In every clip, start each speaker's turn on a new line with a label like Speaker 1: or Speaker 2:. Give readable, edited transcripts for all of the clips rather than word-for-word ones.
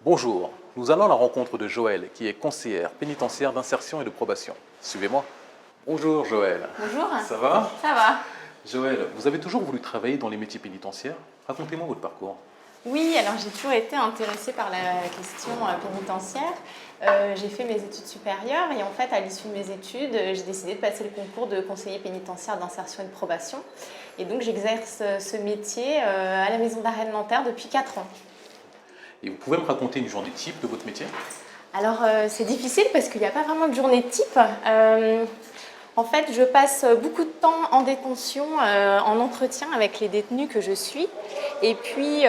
Speaker 1: Bonjour, nous allons à la rencontre de Joëlle, qui est conseillère pénitentiaire d'insertion et de probation. Suivez-moi. Bonjour Joëlle.
Speaker 2: Bonjour.
Speaker 1: Ça va?
Speaker 2: Ça va.
Speaker 1: Joëlle, vous avez toujours voulu travailler dans les métiers pénitentiaires? Racontez-moi votre parcours.
Speaker 2: Oui, alors j'ai toujours été intéressée par la question pénitentiaire. J'ai fait mes études supérieures et en fait, à l'issue de mes études, j'ai décidé de passer le concours de conseiller pénitentiaire d'insertion et de probation. Et donc, j'exerce ce métier à la maison d'arrêt de Nanterre depuis 4 ans.
Speaker 1: Et vous pouvez me raconter une journée type de votre métier?
Speaker 2: Alors, c'est difficile parce qu'il n'y a pas vraiment de journée type. En fait, je passe beaucoup de temps en détention, en entretien avec les détenus que je suis, et puis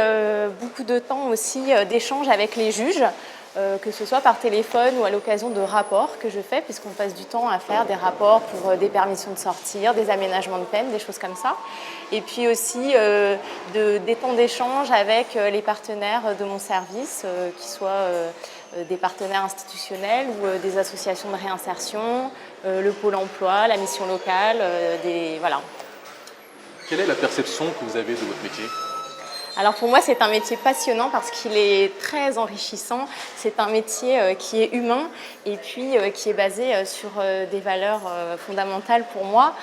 Speaker 2: beaucoup de temps aussi d'échange avec les juges, que ce soit par téléphone ou à l'occasion de rapports que je fais, puisqu'on passe du temps à faire des rapports pour des permissions de sortir, des aménagements de peine, des choses comme ça. Et puis aussi des temps d'échange avec les partenaires de mon service, qui soient des partenaires institutionnels ou des associations de réinsertion, le pôle emploi, la mission locale, voilà.
Speaker 1: Quelle est la perception que vous avez de votre métier?
Speaker 2: Alors pour moi, c'est un métier passionnant parce qu'il est très enrichissant. C'est un métier qui est humain et puis qui est basé sur des valeurs fondamentales pour moi.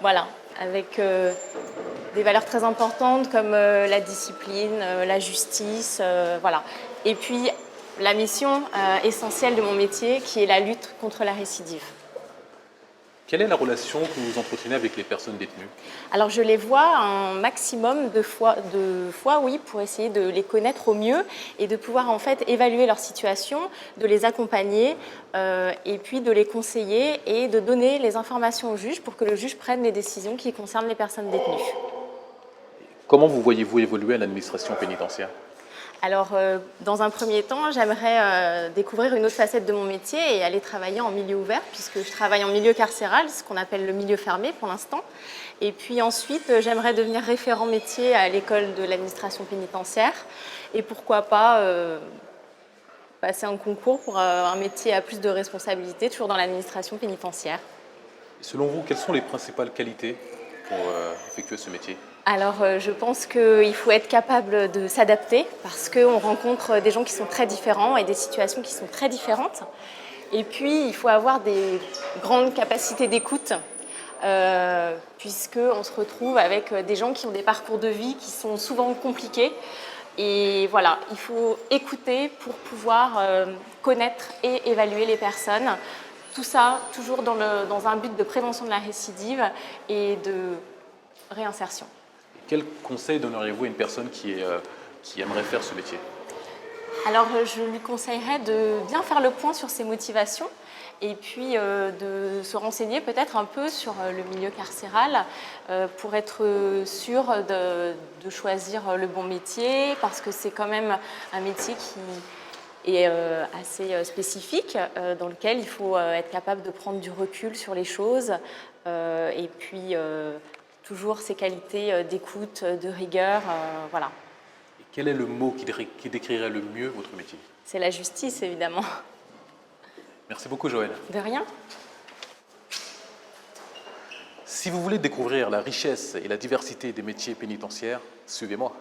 Speaker 2: Voilà, avec des valeurs très importantes comme la discipline, la justice, voilà. Et puis la mission essentielle de mon métier qui est la lutte contre la récidive.
Speaker 1: Quelle est la relation que vous entretenez avec les personnes détenues?
Speaker 2: Alors je les vois un maximum de fois, oui, pour essayer de les connaître au mieux et de pouvoir en fait évaluer leur situation, de les accompagner et puis de les conseiller et de donner les informations au juge pour que le juge prenne les décisions qui concernent les personnes détenues.
Speaker 1: Comment vous voyez-vous évoluer à l'administration pénitentiaire?
Speaker 2: Alors, dans un premier temps, j'aimerais découvrir une autre facette de mon métier et aller travailler en milieu ouvert, puisque je travaille en milieu carcéral, ce qu'on appelle le milieu fermé pour l'instant. Et puis ensuite, j'aimerais devenir référent métier à l'école de l'administration pénitentiaire. Et pourquoi pas passer un concours pour un métier à plus de responsabilités, toujours dans l'administration pénitentiaire.
Speaker 1: Selon vous, quelles sont les principales qualités pour effectuer ce métier?
Speaker 2: Alors, je pense qu'il faut être capable de s'adapter parce qu'on rencontre des gens qui sont très différents et des situations qui sont très différentes. Et puis, il faut avoir des grandes capacités d'écoute puisqu'on se retrouve avec des gens qui ont des parcours de vie qui sont souvent compliqués. Et voilà, il faut écouter pour pouvoir connaître et évaluer les personnes. Tout ça, toujours dans un but de prévention de la récidive et de réinsertion.
Speaker 1: Quel conseil donneriez-vous à une personne qui aimerait faire ce métier?
Speaker 2: Alors, je lui conseillerais de bien faire le point sur ses motivations et puis de se renseigner peut-être un peu sur le milieu carcéral pour être sûr de choisir le bon métier parce que c'est quand même un métier qui est assez spécifique dans lequel il faut être capable de prendre du recul sur les choses et puis toujours ces qualités d'écoute, de rigueur, voilà.
Speaker 1: Et quel est le mot qui décrirait le mieux votre métier?
Speaker 2: C'est la justice, évidemment.
Speaker 1: Merci beaucoup, Joëlle.
Speaker 2: De rien.
Speaker 1: Si vous voulez découvrir la richesse et la diversité des métiers pénitentiaires, suivez-moi.